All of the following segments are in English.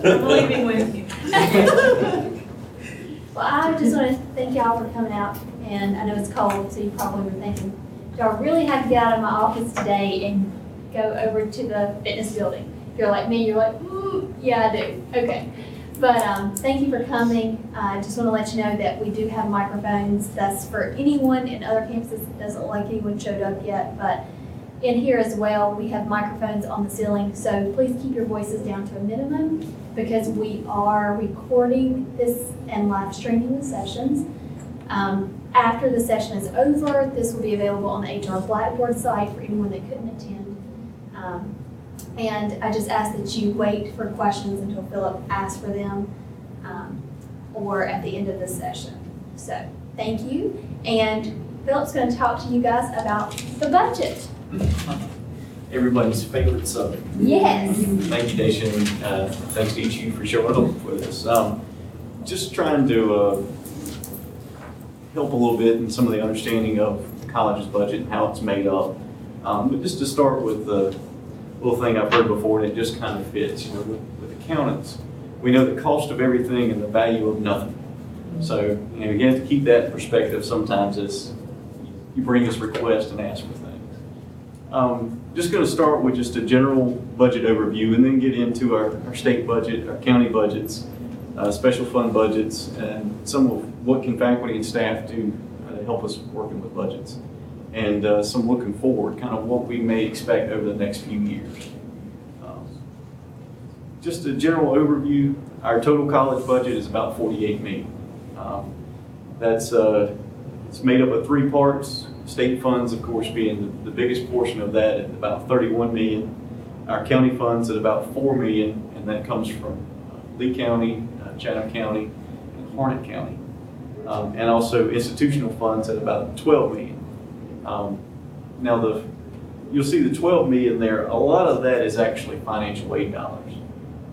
I'm leaving with you. Well, I just want to thank y'all for coming out, and I know it's cold, so you probably were thinking, do I really have to get out of my office today and go over to the fitness building? If you're like me, you're like, yeah, I do. Okay. But thank you for coming. I just want to let you know that we do have microphones. That's for anyone in other campuses. It doesn't look like anyone showed up yet, but in here as well, we have microphones on the ceiling. So please keep your voices down to a minimum because we are recording this and live streaming the sessions. After the session is over, this will be available on the HR Blackboard site for anyone that couldn't attend. And I just ask that you wait for questions until Philip asks for them or at the end of the session. So thank you. And Philip's going to talk to you guys about the budget. Everybody's favorite subject. Yes. Thank you, Dacia. Thanks to each of you for showing up with us. Just trying to help a little bit in some of the understanding of the college's budget and how it's made up. But just to start with the little thing I've heard before, and it just kind of fits. You know, with accountants, we know the cost of everything and the value of nothing. So you have to keep that in perspective sometimes as you bring us requests and ask for things. Just going to start with just a general budget overview and then get into our state budget, our county budgets, special fund budgets, and some of what can faculty and staff do to help us working with budgets. And some looking forward, kind of what we may expect over the next few years. Just a general overview, our total college budget is about $48 million. It's made up of three parts. State funds, of course, being the biggest portion of that at about $31 million. Our county funds at about $4 million, and that comes from Lee County, Chatham County, and Harnett County. And also institutional funds at about $12 million. Now you'll see the $12 million there, a lot of that is actually financial aid dollars.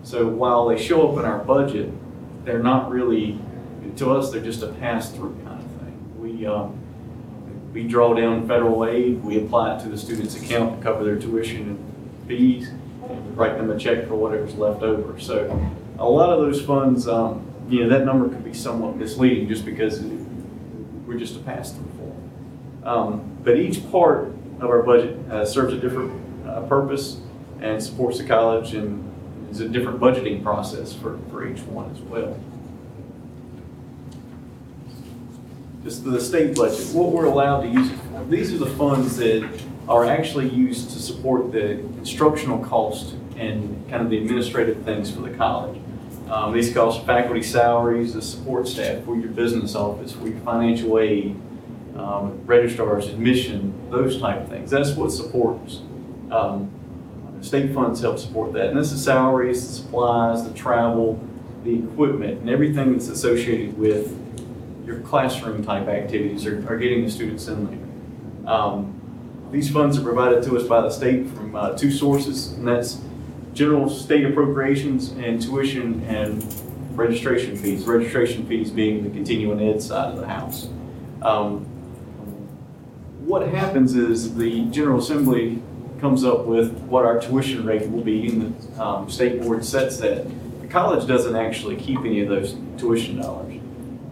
So while they show up in our budget, they're not really, to us, they're just a pass-through kind of thing. We draw down federal aid, we apply it to the student's account to cover their tuition and fees, and we write them a check for whatever's left over. So a lot of those funds, that number could be somewhat misleading just because we're just a pass-through for them. But each part of our budget serves a different purpose and supports the college, and is a different budgeting process for each one as well. Just the state budget, what we're allowed to use it for. These are the funds that are actually used to support the instructional cost and kind of the administrative things for the college. These cost faculty salaries, the support staff for your business office, for your financial aid, registrars, admission, those type of things. That's what supports. State funds help support that. And this is salaries, the supplies, the travel, the equipment, and everything that's associated with your classroom type activities are getting the students in there. These funds are provided to us by the state from two sources, and that's general state appropriations and tuition and registration fees. Registration fees being the continuing ed side of the house. What happens is the General Assembly comes up with what our tuition rate will be, and the state board sets that. The college doesn't actually keep any of those tuition dollars.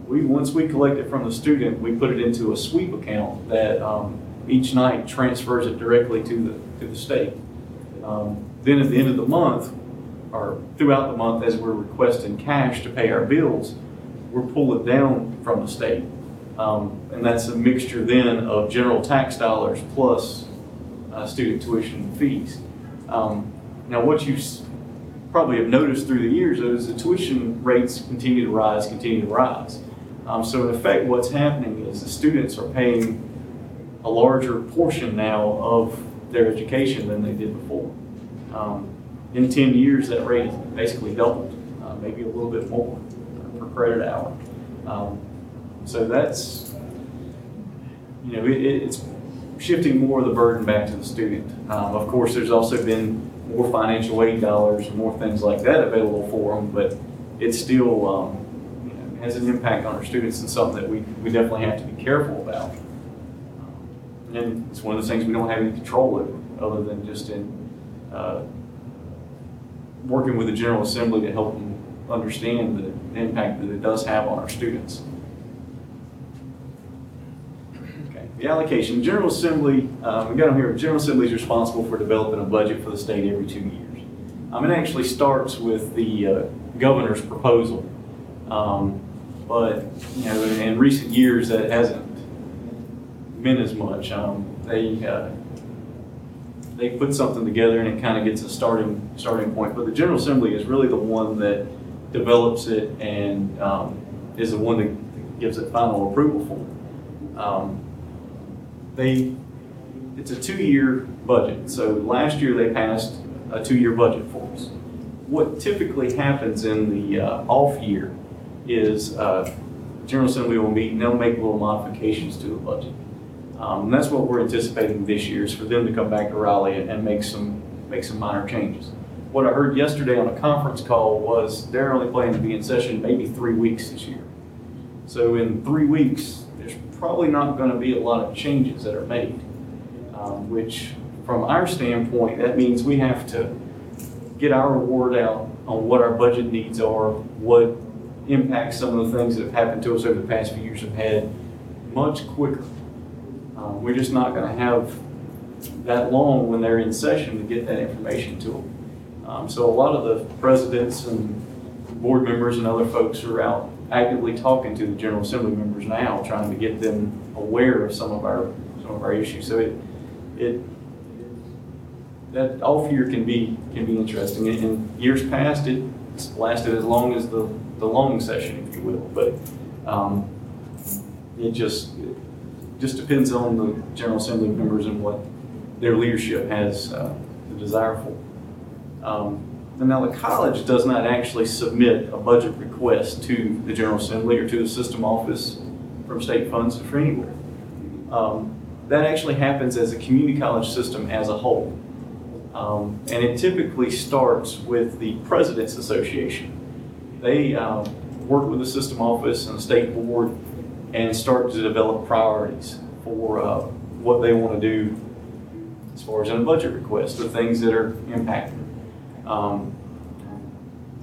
Once we collect it from the student, we put it into a sweep account that each night transfers it directly to the state. Then at the end of the month, or throughout the month as we're requesting cash to pay our bills, we're pulling down from the state. And that's a mixture then of general tax dollars plus student tuition fees. Now what you probably have noticed through the years is the tuition rates continue to rise. So in effect what's happening is the students are paying a larger portion now of their education than they did before. In 10 years that rate has basically doubled, maybe a little bit more per credit hour. So that's, it's shifting more of the burden back to the student. Of course, there's also been more financial aid dollars and more things like that available for them, but it still has an impact on our students and something that we definitely have to be careful about. And it's one of those things we don't have any control over, other than just in working with the General Assembly to help them understand the impact that it does have on our students. Okay. The allocation, General Assembly, we got them here. General Assembly is responsible for developing a budget for the state every 2 years. It actually starts with the governor's proposal, but in recent years that hasn't been as much. They put something together and it kind of gets a starting point. But the General Assembly is really the one that develops it and is the one that gives it final approval for it. It's a 2-year budget. So last year they passed a 2-year budget for us. What typically happens in the off year is General Assembly will meet and they'll make little modifications to the budget. And that's what we're anticipating this year, is for them to come back to Raleigh and make some minor changes. What I heard yesterday on a conference call was they're only planning to be in session maybe 3 weeks this year. So in 3 weeks, there's probably not going to be a lot of changes that are made, which from our standpoint, that means we have to get our word out on what our budget needs are, what impacts some of the things that have happened to us over the past few years have had much quicker. We're just not going to have that long when they're in session to get that information to them. So a lot of the presidents and board members and other folks are out actively talking to the General Assembly members now, trying to get them aware of some of our issues. So that off year can be interesting. In years past, it's lasted as long as the long session, if you will. But it just depends on the General Assembly members and what their leadership has the desire for. And now the college does not actually submit a budget request to the General Assembly or to the system office from state funds or for anywhere. That actually happens as a community college system as a whole. And it typically starts with the President's Association. They work with the system office and the state board and start to develop priorities for what they want to do as far as in a budget request, the things that are impacted.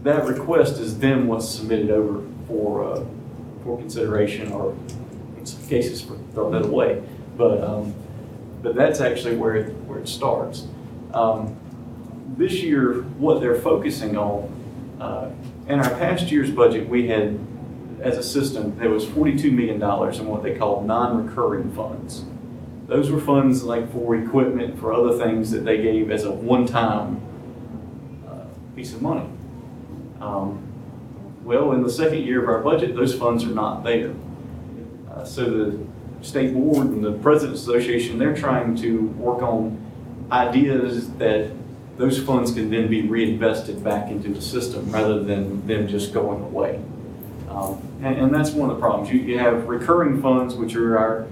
That request is then what's submitted over for consideration, or in some cases for throwing it away. But that's actually where it starts. This year, what they're focusing on, in our past year's budget, we had, as a system, there was $42 million in what they call non-recurring funds. Those were funds like for equipment, for other things that they gave as a one-time piece of money. Well, in the second year of our budget, those funds are not there. So the state board and the President's Association, they're trying to work on ideas that those funds can then be reinvested back into the system rather than them just going away. And that's one of the problems. You have recurring funds, which are our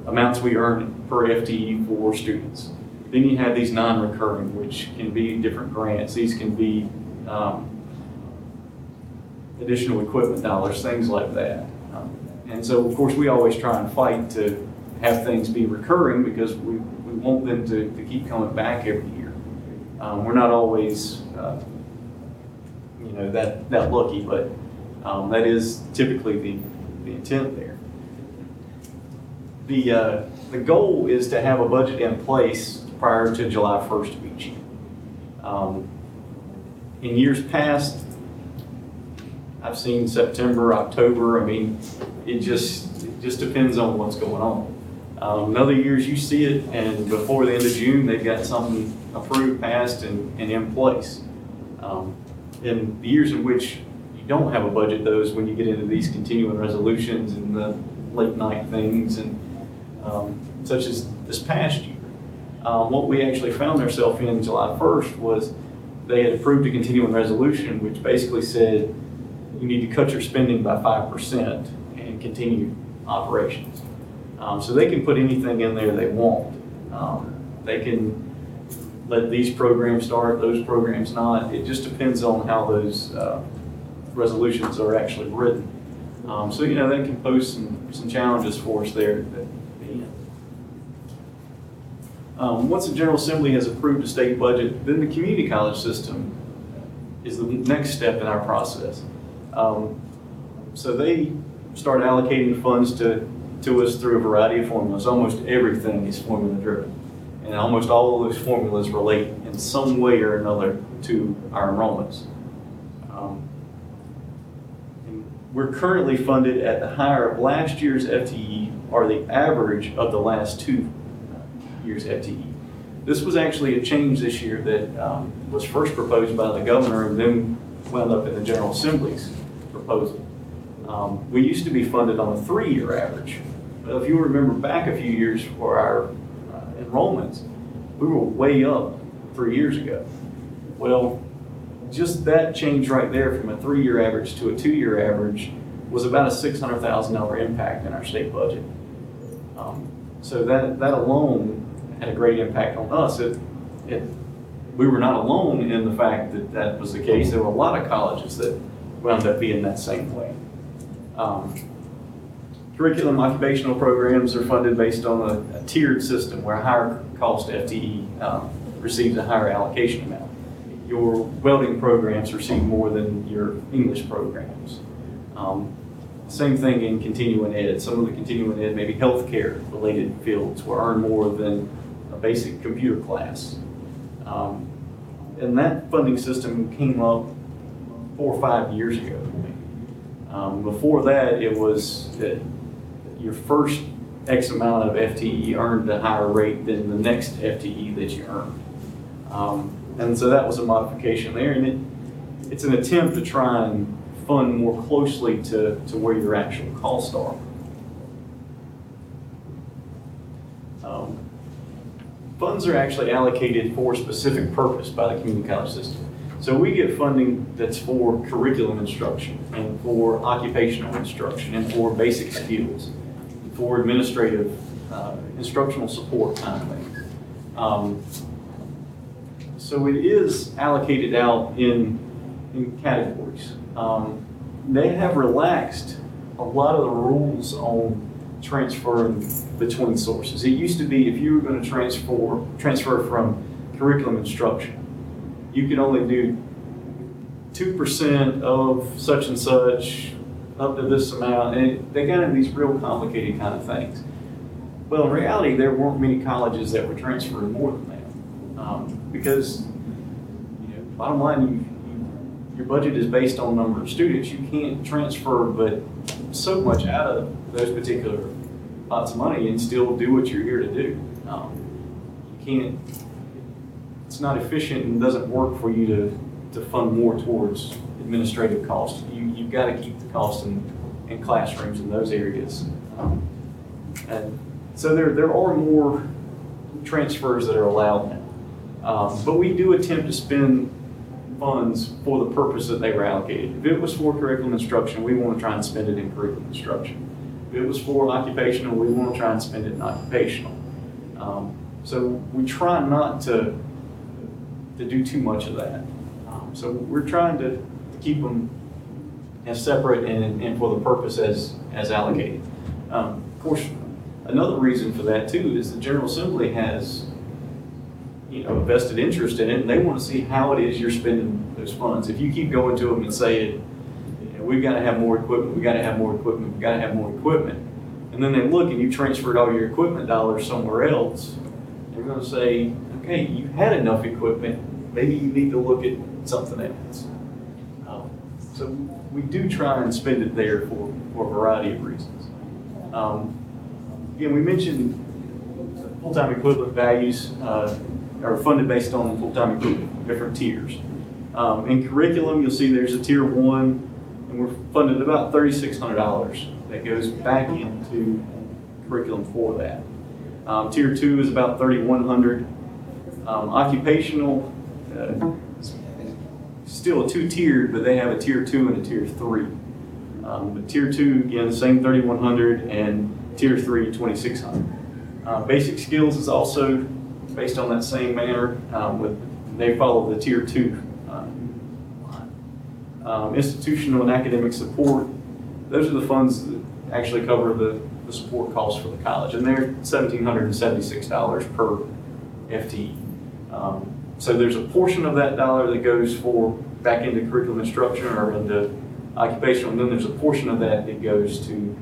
amounts we earn per FTE for students. Then you have these non-recurring, which can be different grants. These can be additional equipment dollars, things like that. And so, of course, we always try and fight to have things be recurring because we want them to keep coming back every year. We're not always, that lucky, but that is typically the intent there. The goal is to have a budget in place prior to July 1st of each year. In years past, I've seen September, October. I mean, it just depends on what's going on. In other years, you see it, and before the end of June, they've got something approved, passed, and in place. In the years in which you don't have a budget, those when you get into these continuing resolutions and the late night things, and such as this past year. What we actually found ourselves in July 1st was they had approved a continuing resolution, which basically said you need to cut your spending by 5% and continue operations. So they can put anything in there they want. They can let these programs start, those programs not. It just depends on how those resolutions are actually written. So that can pose some challenges for us there at the end. Once the General Assembly has approved a state budget, then the community college system is the next step in our process. So they start allocating funds to us through a variety of formulas. Almost everything is formula driven. And almost all of those formulas relate in some way or another to our enrollments. And we're currently funded at the higher of last year's FTE or the average of the last 2 years' FTE. This was actually a change this year that was first proposed by the governor and then wound up in the General Assembly's proposal. We used to be funded on a 3-year average. But if you remember back a few years for our enrollments, we were way up 3 years ago. Well, just that change right there from a 3-year average to a 2-year average was about a $600,000 impact in our state budget. So that alone had a great impact on us. We were not alone in the fact that that was the case. There were a lot of colleges that wound up being that same way. Curriculum occupational programs are funded based on a tiered system where a higher cost FTE receives a higher allocation amount. Your welding programs receive more than your English programs. Same thing in continuing ed. Some of the continuing ed, maybe healthcare related fields, will earn more than a basic computer class. And that funding system came up 4 or 5 years ago. Before that, it was your first X amount of FTE earned a higher rate than the next FTE that you earned. And so that was a modification there, and it's an attempt to try and fund more closely to where your actual costs are. Funds are actually allocated for a specific purpose by the community college system. So we get funding that's for curriculum instruction and for occupational instruction and for basic skills, and for administrative instructional support kind of things. So it is allocated out in categories. They have relaxed a lot of the rules on transferring between sources. It used to be if you were going to transfer from curriculum instruction, you could only do 2% of such and such up to this amount, and they got into these real complicated kind of things. Well, in reality, there weren't many colleges that were transferring more than that, because bottom line, your budget is based on number of students. You can't transfer but so much out of those particular pots of money and still do what you're here to do. You can't. It's not efficient and doesn't work for you to fund more towards administrative costs. You've got to keep the cost in classrooms in those areas. And so there are more transfers that are allowed now. But we do attempt to spend funds for the purpose that they were allocated. If it was for curriculum instruction, we want to try and spend it in curriculum instruction. If it was for occupational, we want to try and spend it in occupational. So we try not to do too much of that. So we're trying to keep them as separate and for the purpose as allocated. Of course, another reason for that too is the General Assembly has a vested interest in it, and they want to see how it is you're spending those funds. If you keep going to them and saying, we've got to have more equipment, we've got to have more equipment, we've got to have more equipment, and then they look and you transferred all your equipment dollars somewhere else, they're going to say, okay, you had enough equipment, maybe you need to look at something else. So we do try and spend it there for a variety of reasons. Again, we mentioned full-time equivalent values are funded based on full-time equivalent, different tiers. In curriculum, you'll see there's a tier 1, and we're funded about $3,600 that goes back into curriculum for that. Tier 2 is about $3,100. Occupational, still a 2-tiered, but they have a tier 2 and a tier 3. But tier 2, again, same $3,100, and tier 3, $2,600. Basic skills is also based on that same manner. They follow the tier 2 line. Institutional and academic support, those are the funds that actually cover the support costs for the college, and they're $1,776 per FTE. So there's a portion of that dollar that goes back into curriculum instruction or into occupational, and then there's a portion of that that goes to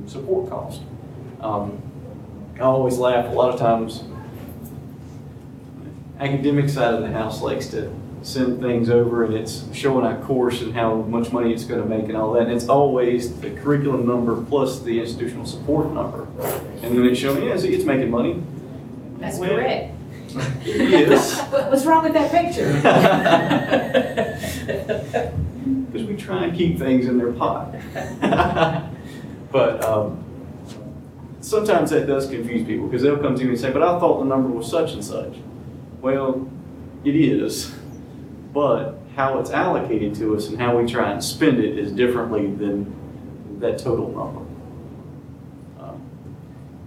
support cost. I always laugh, a lot of times, academic side of the house likes to send things over and it's showing our course and how much money it's going to make and all that. And it's always the curriculum number plus the institutional support number. And then it's showing, yeah, see, it's making money. That's correct. It is. What's wrong with that picture? Because we try and keep things in their pot. But sometimes that does confuse people because they'll come to me and say, but I thought the number was such and such. Well, it is. But how it's allocated to us and how we try and spend it is differently than that total number.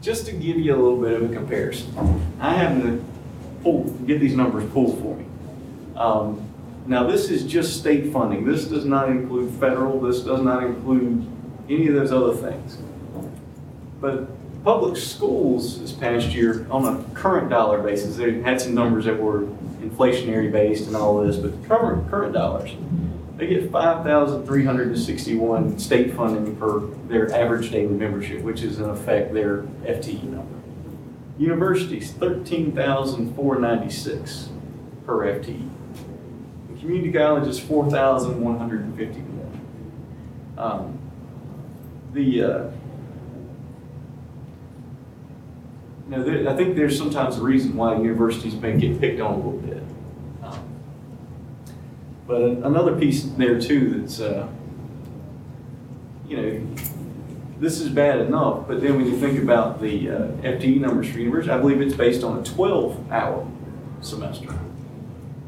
Just to give you a little bit of a comparison, I happen to get these numbers pulled for me. Now this is just state funding. This does not include federal. This does not include any of those other things. But public schools this past year, on a current dollar basis, they had some numbers that were inflationary based and all this, but current dollars, they get 5,361 state funding for their average daily membership, which is in effect their FTE number. Universities, 13,496 per FTE. The community colleges, 4,151. I think there's sometimes a reason why universities may get picked on a little bit. But another piece there too that's, this is bad enough, but then when you think about the FTE numbers for universities, I believe it's based on a 12-hour semester.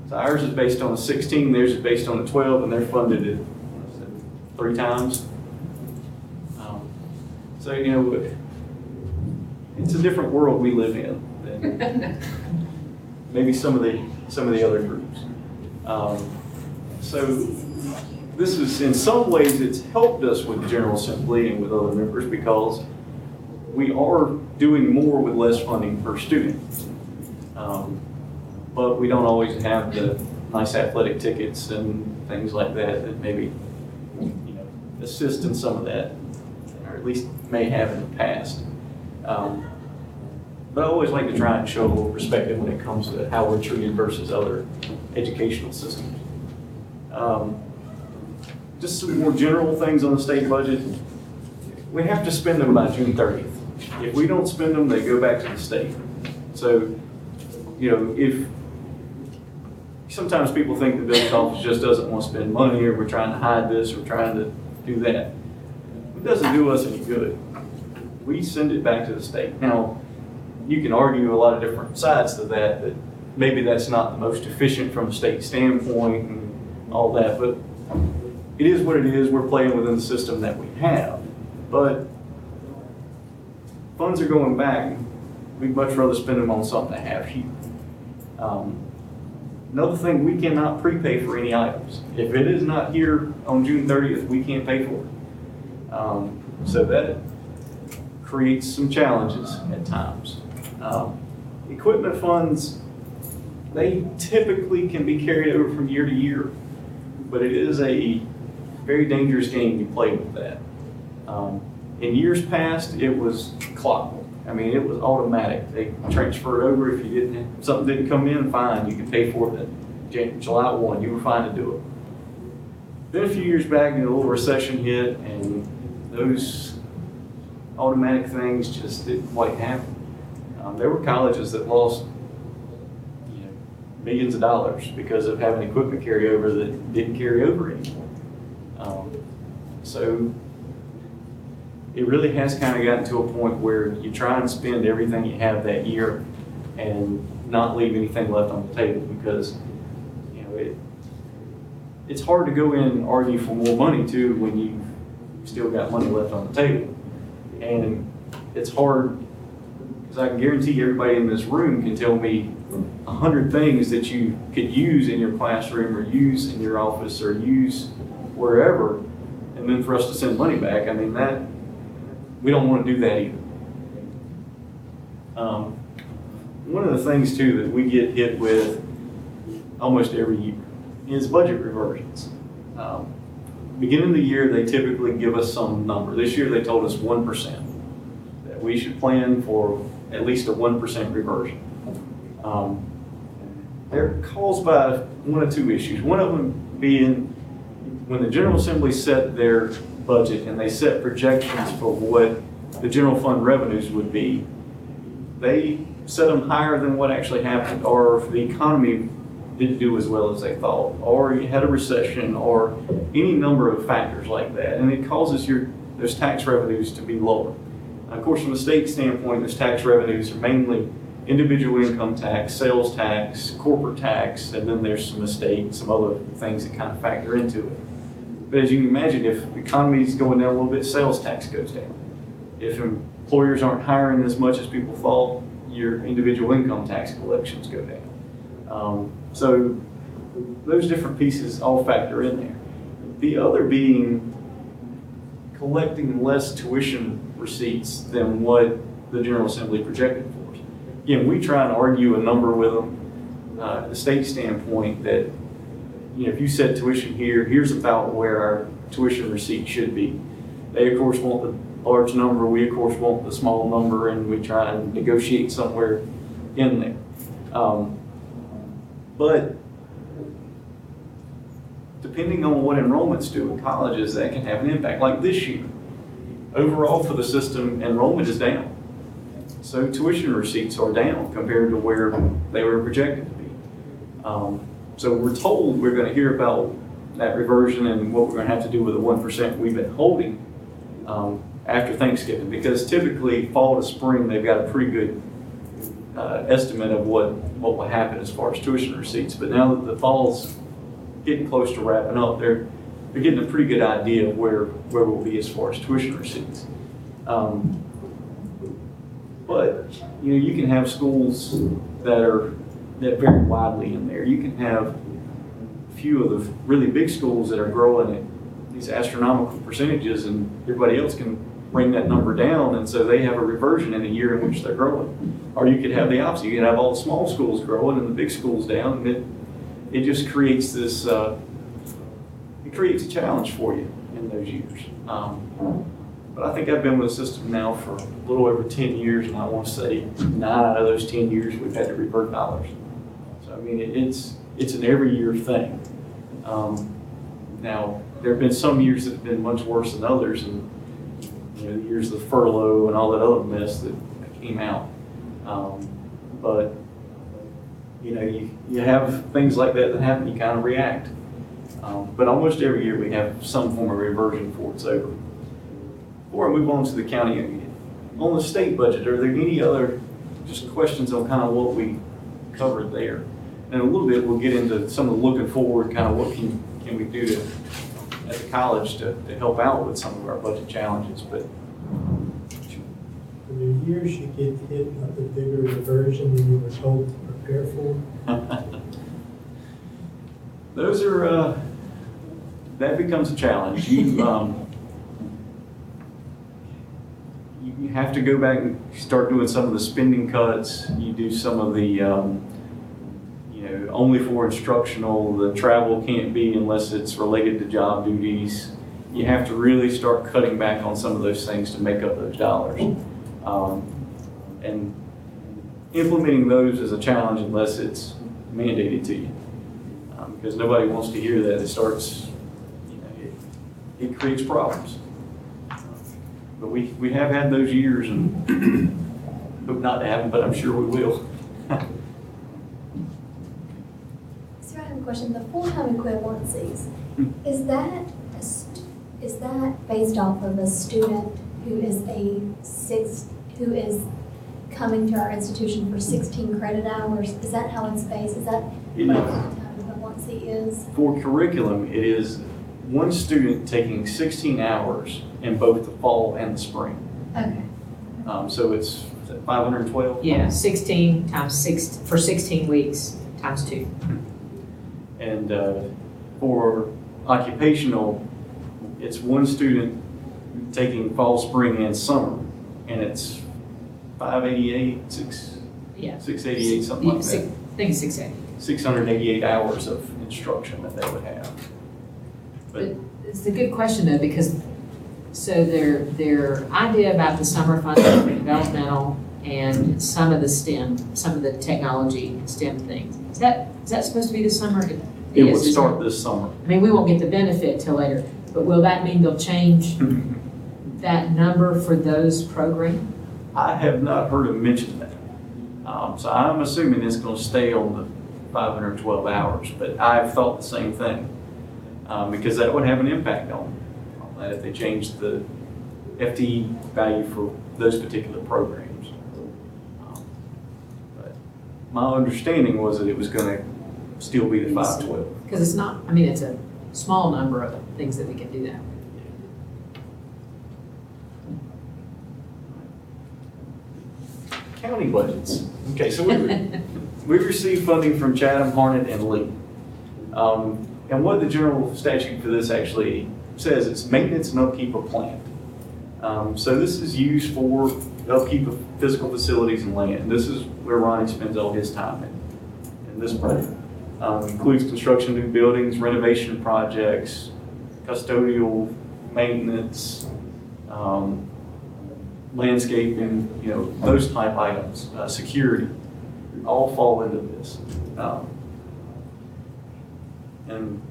So ours is based on a 16, theirs is based on a 12, and they're funded at 3 times. So, it's a different world we live in than maybe some of the other groups. So this is, in some ways, it's helped us with General Assembly and with other members because we are doing more with less funding per student. But we don't always have the nice athletic tickets and things like that that maybe assist in some of that, or at least may have in the past. But I always like to try and show a little perspective when it comes to how we're treated versus other educational systems. Just some more general things on the state budget. We have to spend them by June 30th. If we don't spend them, they go back to the state. So, if sometimes people think the village office just doesn't want to spend money, or we're trying to hide this, or trying to do that. It doesn't do us any good. We send it back to the state. Now, you can argue a lot of different sides to that maybe that's not the most efficient from a state standpoint and all that, but it is what it is. We're playing within the system that we have. But funds are going back. We'd much rather spend them on something to have here. Another thing, we cannot prepay for any items. If it is not here on June 30th, we can't pay for it. So that creates some challenges at times. Equipment funds, they typically can be carried over from year to year, but it is a very dangerous game you play with that. In years past, it was clockwork. I mean, it was automatic. They transferred over. If something didn't come in, fine, you could pay for it at July 1. You were fine to do it. Then a few years back, a little recession hit, and those automatic things just didn't quite happen. There were colleges that lost millions of dollars because of having equipment carryover that didn't carry over anymore. So it really has kind of gotten to a point where you try and spend everything you have that year and not leave anything left on the table because it's hard to go in and argue for more money too when you've still got money left on the table. And it's hard because I can guarantee everybody in this room can tell me 100 things that you could use in your classroom or use in your office or use wherever, and then for us to send money back, I mean, that we don't want to do that either. One of the things too that we get hit with almost every year is budget reversions. Beginning of the year, they typically give us some number. This year, they told us 1%, that we should plan for at least a 1% reversion. They're caused by one of two issues. One of them being when the General Assembly set their budget and they set projections for what the general fund revenues would be, they set them higher than what actually happened, or if the economy didn't do as well as they thought, or you had a recession, or any number of factors like that, and it causes those tax revenues to be lower. Of course, from a state standpoint, those tax revenues are mainly individual income tax, sales tax, corporate tax, and then there's some estate, some other things that kind of factor into it. But as you can imagine, if the economy is going down a little bit, sales tax goes down. If employers aren't hiring as much as people thought, your individual income tax collections go down. So those different pieces all factor in there. The other being collecting less tuition receipts than what the General Assembly projected for us. Again, we try and argue a number with them, the state standpoint that, if you set tuition here, here's about where our tuition receipt should be. They, of course, want the large number. We, of course, want the small number, and we try and negotiate somewhere in there. But depending on what enrollments do in colleges, that can have an impact. Like this year, overall for the system, enrollment is down. So tuition receipts are down compared to where they were projected to be. So we're told we're going to hear about that reversion and what we're going to have to do with the 1% we've been holding after Thanksgiving, because typically fall to spring they've got a pretty good estimate of what will happen as far as tuition receipts. But now that the fall's getting close to wrapping up, they're getting a pretty good idea of where we'll be as far as tuition receipts. But you can have schools that vary widely in there. You can have a few of the really big schools that are growing at these astronomical percentages, and everybody else can bring that number down, and so they have a reversion in the year in which they're growing. Or you could have the opposite. You could have all the small schools growing and the big schools down, and it just creates this, it creates a challenge for you in those years. But I think I've been with the system now for a little over 10 years, and I want to say 9 out of those 10 years we've had to revert dollars. So I mean, it's an every year thing. Now, there have been some years that have been much worse than others, and the years of the furlough and all that other mess that came out. But you have things like that happen, you kind of react. But almost every year we have some form of reversion before it's over. Before I move on to the county, on the state budget, are there any other just questions on kind of what we covered there? And in a little bit, we'll get into some of the looking forward, kind of what can we do at the college to help out with some of our budget challenges. But for the years you get hit with a bigger reversion than you were told to prepare for? Those are, that becomes a challenge. You have to go back and start doing some of the spending cuts. You do some of the, only for instructional, the travel can't be unless it's related to job duties. You have to really start cutting back on some of those things to make up those dollars. And implementing those is a challenge unless it's mandated to you. Because nobody wants to hear that. It starts, it creates problems. But we have had those years, and hope not to have them, but I'm sure we will. So I have a question. The full-time equivalencies, is that based off of a student who is coming to our institution for 16 credit hours? Is that how it's based? Is that what a full-time equivalency is? For curriculum, it is one student taking 16 hours in both the fall and the spring. Okay. So it's 512? Yeah, 16 times 6 for 16 weeks times 2. And for occupational, it's one student taking fall, spring, and summer, and it's 588, 688, something like that. I think it's 680. 688 hours of instruction that they would have. But it's a good question though, because, so their idea about the summer funding for developmental and some of the STEM, some of the technology STEM things, is that supposed to be this summer? It would is, isn't start it? this summer. I mean, we won't get the benefit till later, but will that mean they'll change that number for those programs? I have not heard him mention that. So I'm assuming it's going to stay on the 512 hours, but I've thought the same thing. Because that would have an impact on that if they changed the FTE value for those particular programs. But my understanding was that it was going to still be the 512. Because it's not, I mean, it's a small number of things that we can do that. County budgets. Okay, so we received funding from Chatham, Harnett, and Lee. And what the general statute for this actually says, it's maintenance and upkeep of plant. So this is used for the upkeep of physical facilities and land. This is where Ronnie spends all his time in this project. Includes construction of new buildings, renovation projects, custodial maintenance, landscaping, those type items, security, all fall into this. And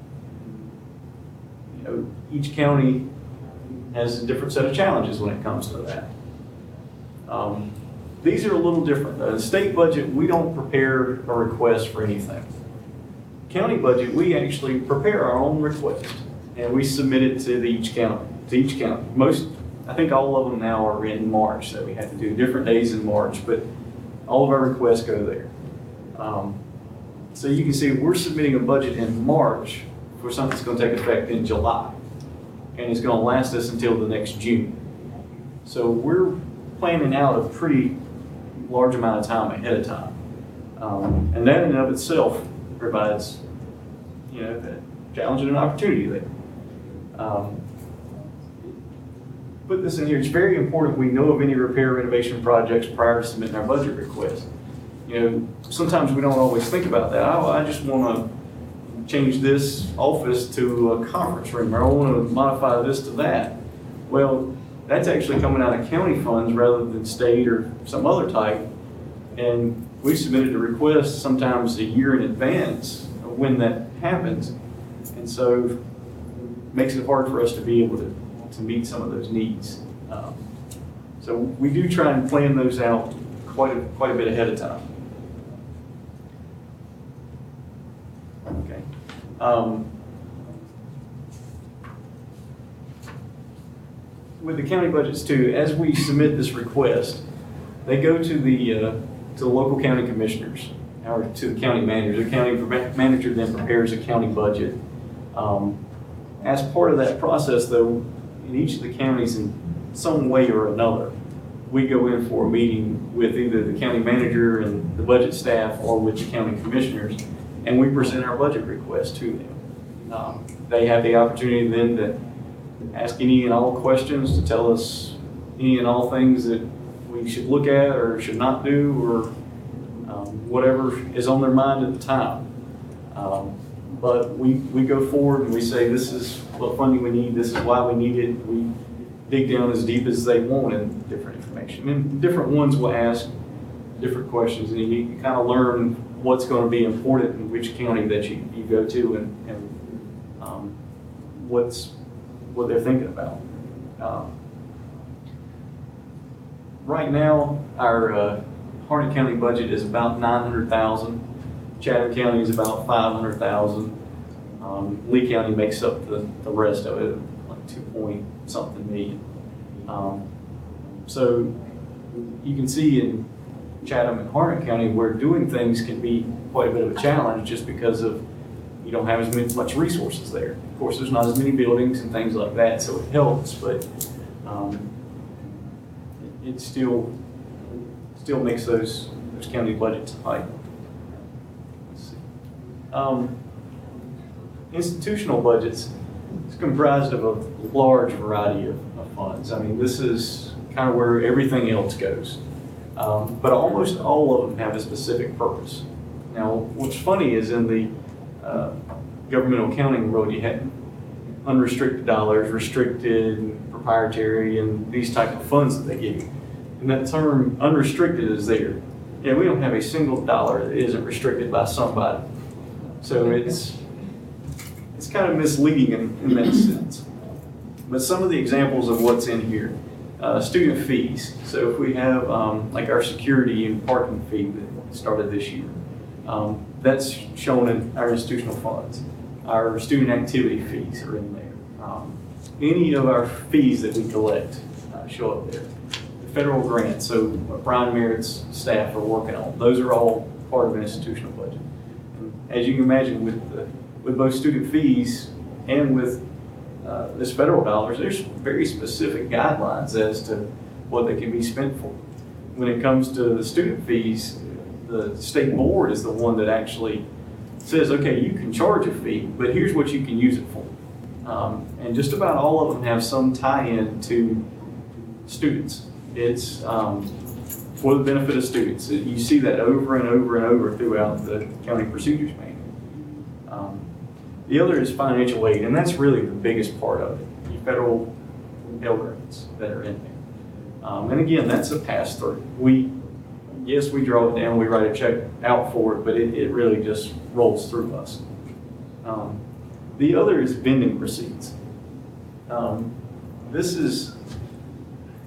each county has a different set of challenges when it comes to that. These are a little different. The state budget, we don't prepare a request for anything. County budget, we actually prepare our own request and we submit it to each county. I think all of them now are in March, so we have to do different days in March, but all of our requests go there. So you can see we're submitting a budget in March for something that's going to take effect in July, and it's going to last us until the next June. So we're planning out a pretty large amount of time ahead of time, and that in and of itself provides, a challenge and an opportunity there. Put this in here, it's very important we know of any repair renovation projects prior to submitting our budget request. Sometimes we don't always think about that. I just want to change this office to a conference room, or I want to modify this to that. Well, that's actually coming out of county funds rather than state or some other type. And we submitted a request sometimes a year in advance of when that happens. And so it makes it hard for us to be able to meet some of those needs. So we do try and plan those out quite a bit ahead of time. Okay. With the county budgets too, as we submit this request, they go to the local county commissioners or to the county manager. The county manager then prepares a county budget. As part of that process, though, in each of the counties, in some way or another, we go in for a meeting with either the county manager and the budget staff or with the county commissioners, and we present our budget request to them. They have the opportunity then to ask any and all questions, to tell us any and all things that we should look at or should not do, or whatever is on their mind at the time. But we go forward and we say, this is what funding we need, this is why we need it. We dig down as deep as they want in different information. And different ones will ask different questions, and you kind of learn what's going to be important in which county that you go to, and what they're thinking about. Right now, our Harnett County budget is about $900,000. Chatham County is about $500,000. Lee County makes up the rest of it, like 2-point-something million. So you can see in Chatham and Harnett County where doing things can be quite a bit of a challenge just because of you don't have as much resources there. Of course, there's not as many buildings and things like that, so it helps, but it still makes those county budgets tight. Let's see. Institutional budgets is comprised of a large variety of funds. I mean, this is kind of where everything else goes. But almost all of them have a specific purpose. Now, what's funny is in the governmental accounting world, you had unrestricted dollars, restricted, proprietary, and these type of funds that they give you. And that term unrestricted is there. Yeah, we don't have a single dollar that isn't restricted by somebody. So it's kind of misleading in that sense. But some of the examples of what's in here, student fees. So if we have like our security and parking fee that started this year, that's shown in our institutional funds. Our student activity fees are in there. Any of our fees that we collect show up there. The federal grants, so what Brian Merritt's staff are working on, those are all part of an institutional budget. And as you can imagine, with both student fees and with this federal dollars, there's very specific guidelines as to what they can be spent for. When it comes to the student fees, the state board is the one that actually says, okay, you can charge a fee, but here's what you can use it for. And just about all of them have some tie-in to students. It's for the benefit of students. You see that over and over and over throughout the county procedures manual. The other is financial aid, and that's really the biggest part of it. The federal Pell Grants that are in there. And again, that's a pass-through. Yes, we draw it down, we write a check out for it, but it really just rolls through us. The other is vending receipts. This is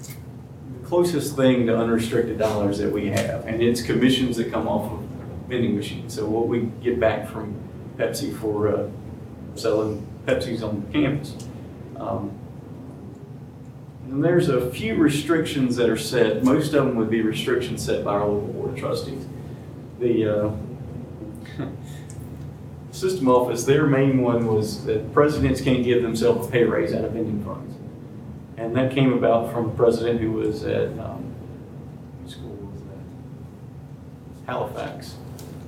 the closest thing to unrestricted dollars that we have, and it's commissions that come off of vending machines. So what we get back from Pepsi for selling Pepsis on campus. And there's a few restrictions that are set. Most of them would be restrictions set by our local board of trustees. The system office, their main one was that presidents can't give themselves a pay raise out of vending funds. And that came about from a president who was at, what school was that? Halifax.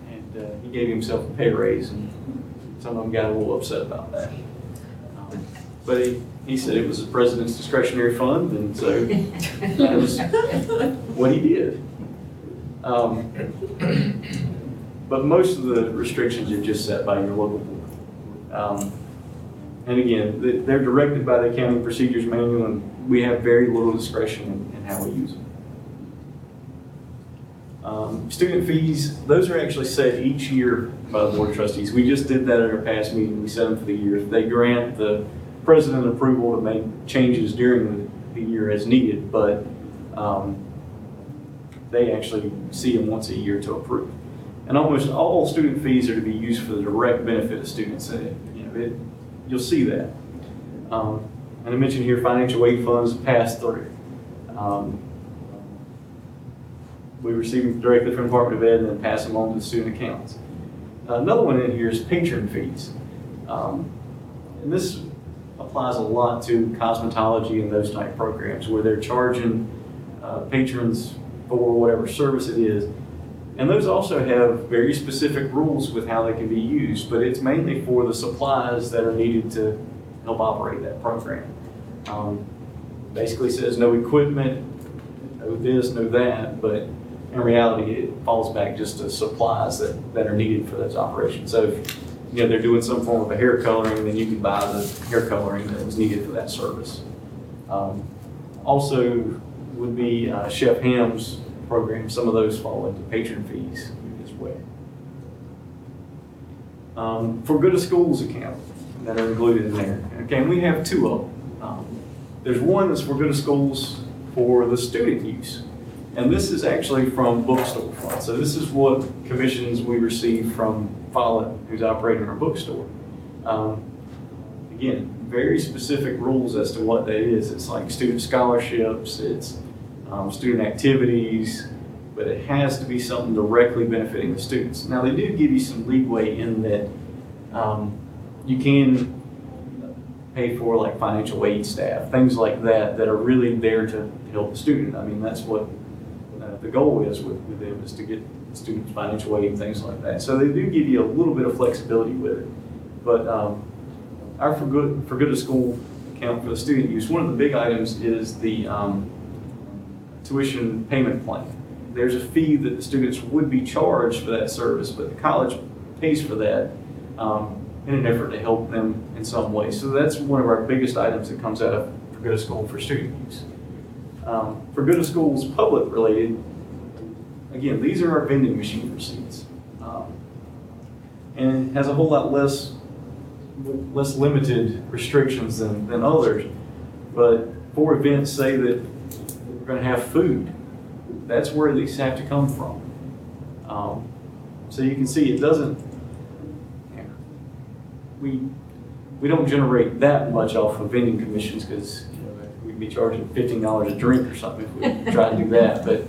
And he gave himself a pay raise, and some of them got a little upset about that. But he said it was the president's discretionary fund, and so that was what he did. But most of the restrictions are just set by your local board. And again, they're directed by the accounting procedures manual, and we have very little discretion in how we use them. Student fees, those are actually set each year by the board of trustees. We just did that at our past meeting. We set them for the year. They grant the president approval to make changes during the year as needed, but they actually see them once a year to approve. And almost all student fees are to be used for the direct benefit of students. You'll see that. And I mentioned here financial aid funds pass through. We receive them directly from the Department of Ed and then pass them on to the student accounts. Another one in here is patron fees. And this applies a lot to cosmetology and those type programs where they're charging patrons for whatever service it is. And those also have very specific rules with how they can be used, but it's mainly for the supplies that are needed to help operate that program. Basically says no equipment, no this, no that, but in reality it falls back just to supplies that are needed for those operations. So if they're doing some form of a hair coloring, then you can buy the hair coloring that was needed for that service. Also would be Chef Ham's program. Some of those fall into patron fees as well. For Good to Schools account that are included in there. Okay, and we have two of them. There's one that's for Good to Schools for the student use. And this is actually from bookstore funds. So this is what commissions we receive from Follett, who's operating our bookstore. Again, very specific rules as to what that is. It's like student scholarships, it's student activities, but it has to be something directly benefiting the students. Now they do give you some leeway in that you can pay for like financial aid staff, things like that are really there to help the student. I mean, that's what the goal is with them, is to get students financial aid and things like that. So they do give you a little bit of flexibility with it. But our For Good to School account for the student use, one of the big items is the tuition payment plan. there's a fee that the students would be charged for that service, but the college pays for that in an effort to help them in some way. So that's one of our biggest items that comes out of For Good of School for student use. For Good of School's public related, again, these are our vending machine receipts. And it has a whole lot less limited restrictions than others. But for events, say that we're going to have food, that's where these have to come from. So you can see it doesn't, we don't generate that much off of vending commissions because we'd be charging $15 a drink or something if we try to do that. But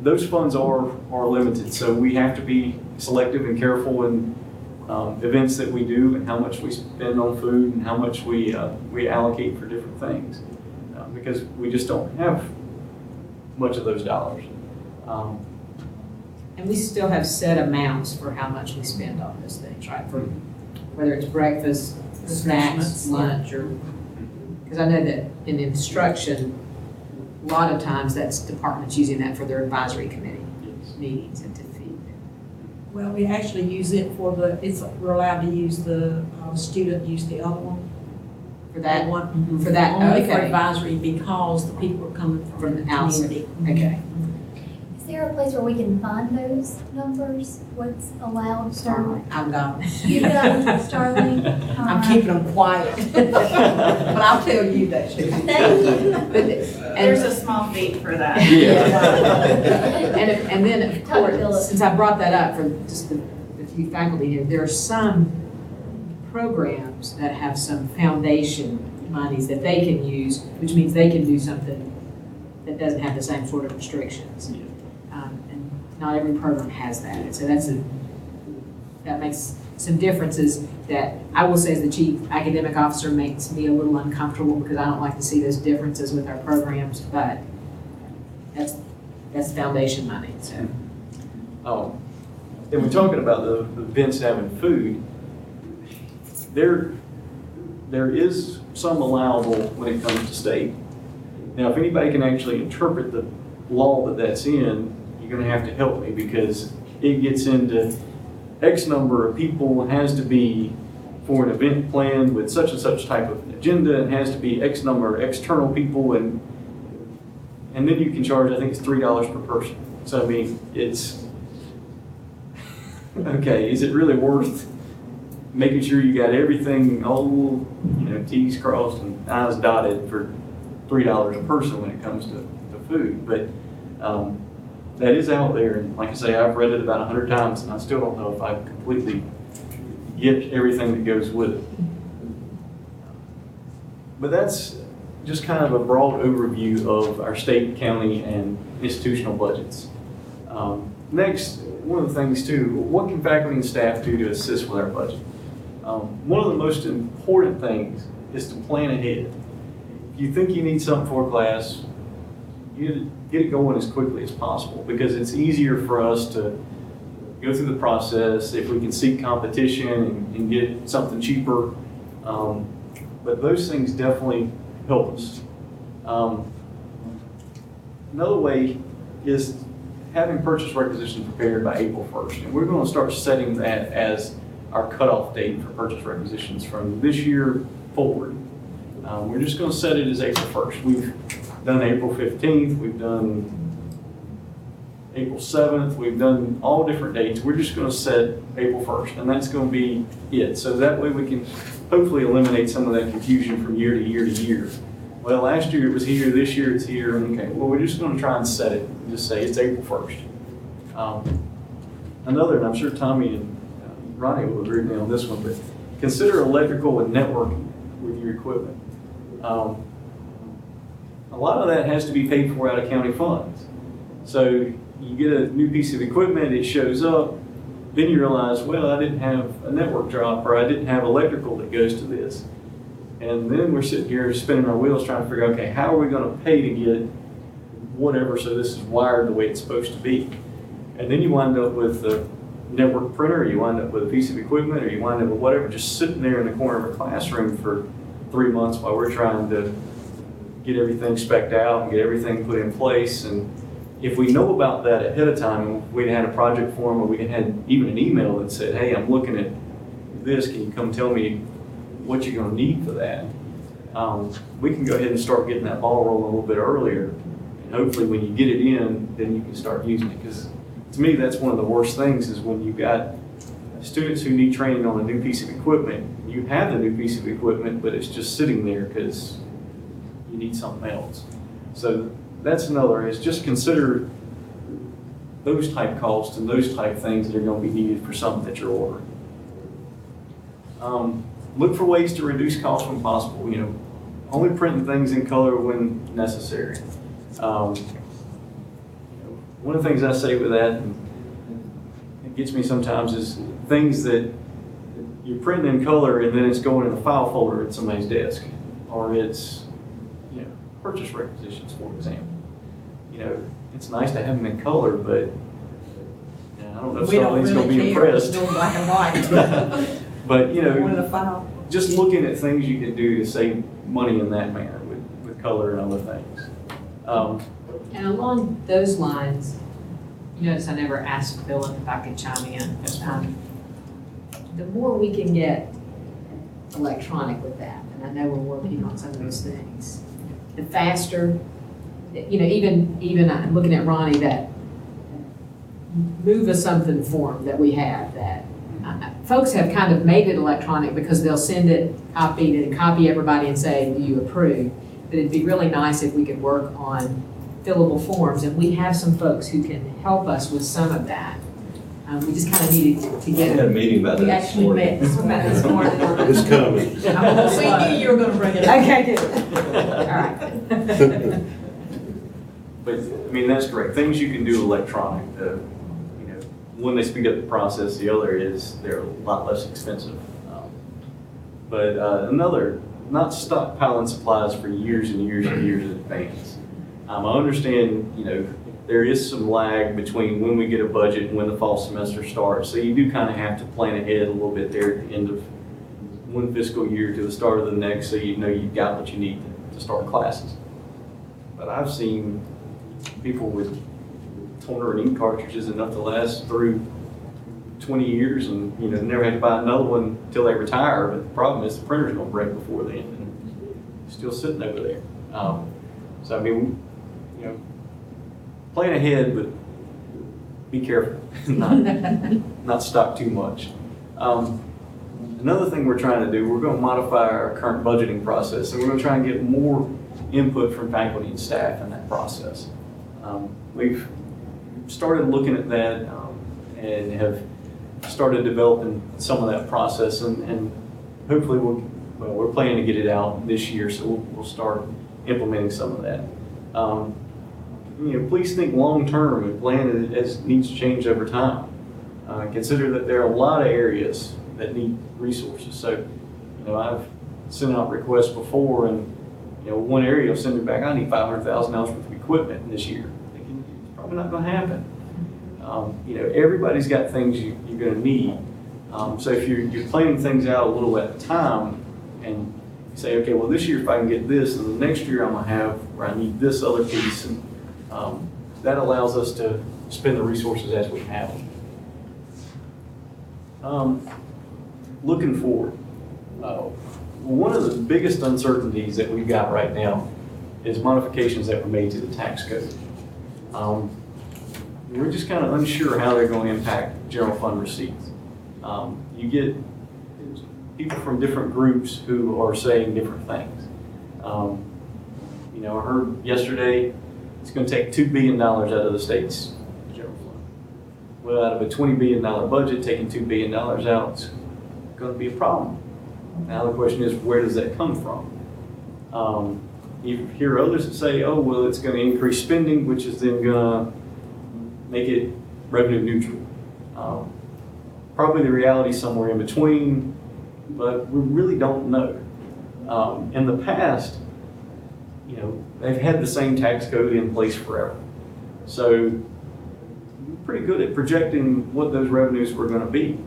those funds are limited, so we have to be selective and careful in events that we do and how much we spend on food and how much we allocate for different things because we just don't have much of those dollars. And we still have set amounts for how much we spend on those things, right? For whether it's breakfast, snacks, lunch, or, because I know that in instruction, a lot of times that's departments using that for their advisory committee meetings and to feed. Well, we actually use it for we're allowed to use the student use the other one. For that one. For that, Only for okay. advisory because the people are coming from the outside. community. Okay. Is there a place where we can find those numbers? What's allowed? Starling, I'm gone. You got Starling? I'm keeping them quiet, but I'll tell you that. Thank you. There's a small fee for that. And then, of course, since I brought that up for just the few faculty here, there are some programs that have some foundation monies that they can use, which means they can do something that doesn't have the same sort of restrictions. And not every program has that. And so that makes some differences that I will say as the chief academic officer makes me a little uncomfortable because I don't like to see those differences with our programs, but that's foundation money. So. And we're talking about the events having food. There is some allowable when it comes to state. Now, if anybody can actually interpret the law that's in, you're going to have to help me because it gets into X number of people has to be for an event planned with such and such type of agenda and has to be X number of external people and then you can charge, I think it's $3 per person. So, I mean, it's, okay, is it really worth making sure you got everything, all, T's crossed and I's dotted for $3 a person when it comes to food? But that is out there, and like I say, I've read it about 100 times, and I still don't know if I completely get everything that goes with it. But that's just kind of a broad overview of our state, county, and institutional budgets. Next, one of the things too, what can faculty and staff do to assist with our budget? One of the most important things is to plan ahead. If you think you need something for a class, you get it going as quickly as possible because it's easier for us to go through the process if we can seek competition and get something cheaper. But those things definitely help us. Another way is having purchase requisitions prepared by April 1st. And we're going to start setting that as our cutoff date for purchase requisitions from this year forward. We're just going to set it as April 1st. We've done April 15th, we've done April 7th, we've done all different dates. We're just going to set April 1st, and that's going to be it. So that way we can hopefully eliminate some of that confusion from year to year to year. Well, last year it was here, this year it's here, okay, well, we're just going to try and set it and just say it's April 1st. Another, and I'm sure Tommy and Ronnie will agree with me on this one, but consider electrical and networking with your equipment. A lot of that has to be paid for out of county funds. So you get a new piece of equipment, it shows up, then you realize, well, I didn't have a network drop or I didn't have electrical that goes to this. And then we're sitting here spinning our wheels trying to figure out, okay, how are we going to pay to get whatever so this is wired the way it's supposed to be? And then you wind up with a network printer, or you wind up with a piece of equipment, or you wind up with whatever, just sitting there in the corner of a classroom for 3 months while we're trying to get everything spec'd out and get everything put in place. And if we know about that ahead of time, and we had a project form, or we had even an email that said, hey, I'm looking at this, can you come tell me what you're gonna need for that? We can go ahead and start getting that ball rolling a little bit earlier. And hopefully when you get it in, then you can start using it. Because to me, that's one of the worst things, is when you've got students who need training on a new piece of equipment. You have the new piece of equipment, but it's just sitting there because you need something else. So that's another, is just consider those type costs and those type things that are going to be needed for something that you're ordering. Look for ways to reduce costs when possible. You know, only printing things in color when necessary. One of the things I say with that, and it gets me sometimes, is things that you're printing in color and then it's going in a file folder at somebody's desk, or it's, you know, purchase requisitions, for example. You know, it's nice to have them in color, but you know, I don't know if We don't somebody's going to really be care, impressed. it's no black and white. But you One in know, the file. just looking at things you can do to save money in that manner with color and other things. And along those lines, you notice I never asked Philip if I could chime in. The more we can get electronic with that, and I know we're working on some of those things, the faster, you know, even I'm looking at Ronnie, that move a something form that we have, that folks have kind of made it electronic because they'll send it, copy it, and copy everybody and say, do you approve? But it'd be really nice if we could work on fillable forms, and we have some folks who can help us with some of that. We just kind of needed to We get had a it. meeting about We that this actually morning. met this morning. It's coming. We knew you were gonna bring it up. Okay, good. All right. But I mean, that's great. Things you can do electronic. You know, one, they speed up the process. The other is they're a lot less expensive. But another, not stockpiling supplies for years and years and years in advance. I understand, you know, there is some lag between when we get a budget and when the fall semester starts. So you do kind of have to plan ahead a little bit there at the end of one fiscal year to the start of the next, so you know you've got what you need to start classes. But I've seen people with toner and ink cartridges enough to last through 20 years, and you know, never had to buy another one until they retire. But the problem is the printer's gonna break before then, and it's still sitting over there. So I mean, you know, plan ahead, but be careful, not stock too much. Another thing we're trying to do, we're going to modify our current budgeting process, and we're going to try and get more input from faculty and staff in that process. We've started looking at that and have started developing some of that process, and hopefully we're planning to get it out this year, so we'll start implementing some of that. You know, please think long-term and plan as needs to change over time. Consider that there are a lot of areas that need resources. So, you know, I've sent out requests before, and you know, one area will send me back, I need $500,000 worth of equipment this year. Thinking, it's probably not going to happen. You know, everybody's got things you're going to need. So if you're planning things out a little at a time, and say, okay, well, this year if I can get this, and the next year I'm going to have where I need this other piece, and that allows us to spend the resources as we have them. Looking forward, one of the biggest uncertainties that we've got right now is modifications that were made to the tax code. We're just kind of unsure how they're going to impact general fund receipts. You get people from different groups who are saying different things. You know, I heard yesterday it's going to take $2 billion out of the state's general fund. Well, out of a $20 billion budget, taking $2 billion out is going to be a problem. Now the question is, where does that come from? You hear others that say, oh, well, it's going to increase spending, which is then going to make it revenue neutral. Probably the reality is somewhere in between, but we really don't know. In the past, you know, they've had the same tax code in place forever. So we're pretty good at projecting what those revenues were going to be.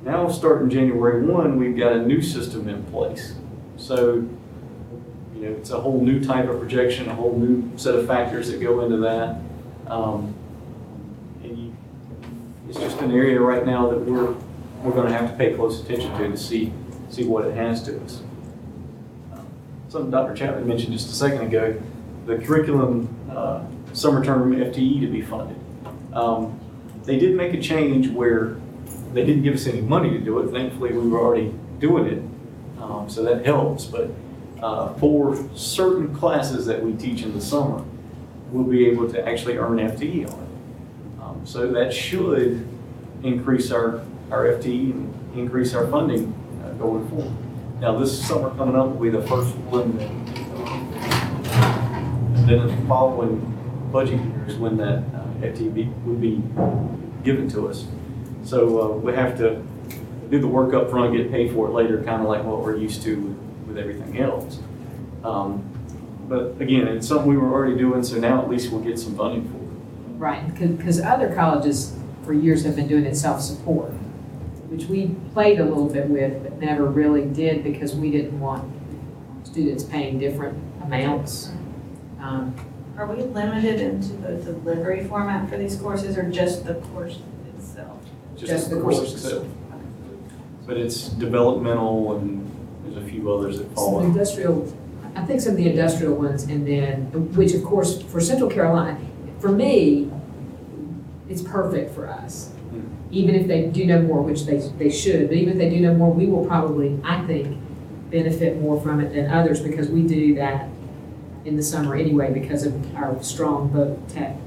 Now, starting January 1, we've got a new system in place. So, you You know, it's a whole new type of projection, a whole new set of factors that go into that. It's just an area right now that we're going to have to pay close attention to see what it has to us. Something Dr. Chapman mentioned just a second ago, the curriculum summer term FTE to be funded. They did make a change where they didn't give us any money to do it. Thankfully, we were already doing it, so that helps. But for certain classes that we teach in the summer, we'll be able to actually earn FTE on it. So that should increase our FTE and increase our funding going forward. Now, this summer coming up will be the first one, and then the following budget years when that FTE would be given to us. So we have to do the work up front, get paid for it later, kind of like what we're used to with everything else. But again, it's something we were already doing, so now at least we'll get some funding for it. Right, because other colleges for years have been doing it self-support, which we played a little bit with, but never really did because we didn't want students paying different amounts. Are we limited into the delivery format for these courses or just the course itself? Just the course courses. itself. But it's developmental and there's a few others that fall Some in. industrial, I think some of the industrial ones, and then, which of course, for Central Carolina, for me, it's perfect for us. Even if they do no more, which they should, but even if they do no more, we will probably, I think, benefit more from it than others because we do that in the summer anyway because of our strong voc tech.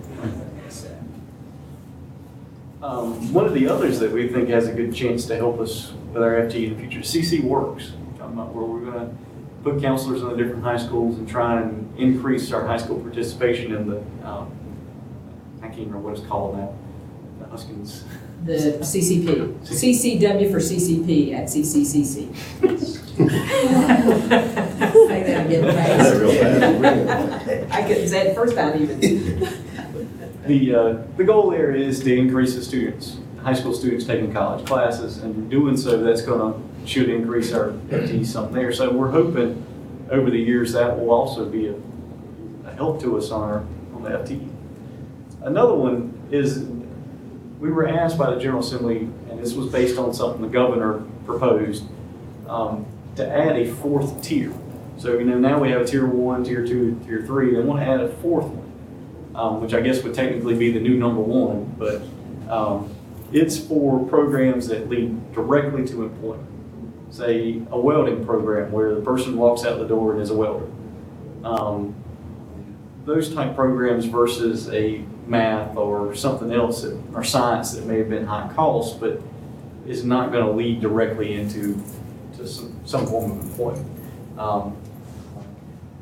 One of the others that we think has a good chance to help us with our FTE in the future, CC Works, talking about where we're going to put counselors in the different high schools and try and increase our high school participation in the, I can't remember what it's called now, the Huskins. The CCP, CCW for CCP at CCCC. Say that again fast. I couldn't say it first time even. The goal there is to increase the students, high school students taking college classes, and in doing so, that's should increase our FTE something there. So we're hoping over the years that will also be a help to us on the FTE. Another one is we were asked by the General Assembly, and this was based on something the governor proposed, to add a fourth tier. So now we have a tier 1, tier 2, tier 3. They want to add a fourth one. Which I guess would technically be the new number 1, but it's for programs that lead directly to employment. Say a welding program where the person walks out the door and is a welder. Those type programs versus a math or something else or science that may have been high cost, but is not going to lead directly into some form of employment.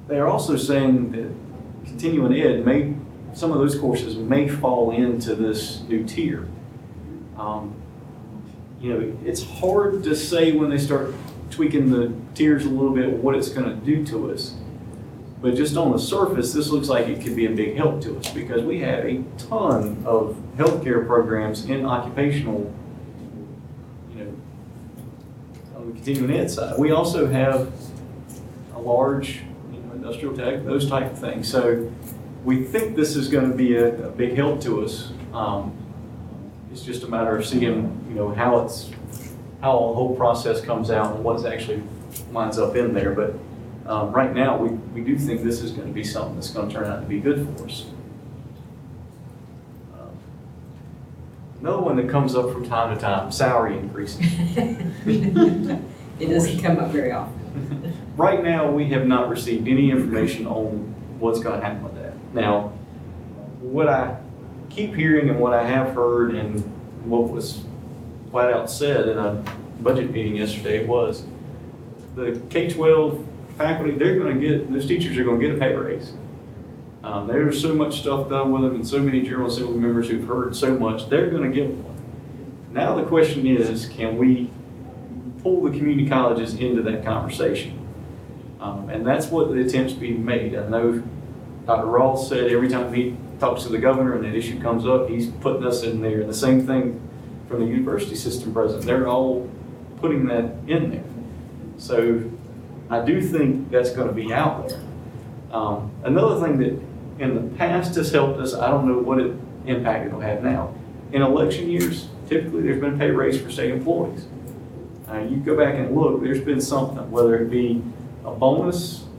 They are also saying that continuing ed some of those courses may fall into this new tier. It's hard to say when they start tweaking the tiers a little bit what it's going to do to us. But just on the surface, this looks like it could be a big help to us because we have a ton of healthcare programs in occupational, on the continuing ed side. We also have a large, industrial tech, those type of things. So we think this is going to be a big help to us. It's just a matter of seeing, how the whole process comes out and what actually winds up in there. But right now, we do think this is going to be something that's going to turn out to be good for us. Another one that comes up from time to time, salary increases. It doesn't come up very often. Right now, we have not received any information on what's going to happen with that. Now, what I keep hearing and what I have heard and what was flat out said in a budget meeting yesterday was the K-12 faculty, those teachers are going to get a pay raise. There's so much stuff done with them and so many General Assembly members who've heard so much, they're going to get one. Now the question is, can we pull the community colleges into that conversation? And that's what the attempt's being made. I know Dr. Rawls said every time he talks to the governor and that issue comes up, he's putting us in there. The same thing from the university system president. They're all putting that in there. So I do think that's gonna be out there. Another thing that in the past has helped us, I don't know what impact it'll have now. In election years, typically there's been a pay raise for state employees. You go back and look, there's been something, whether it be a bonus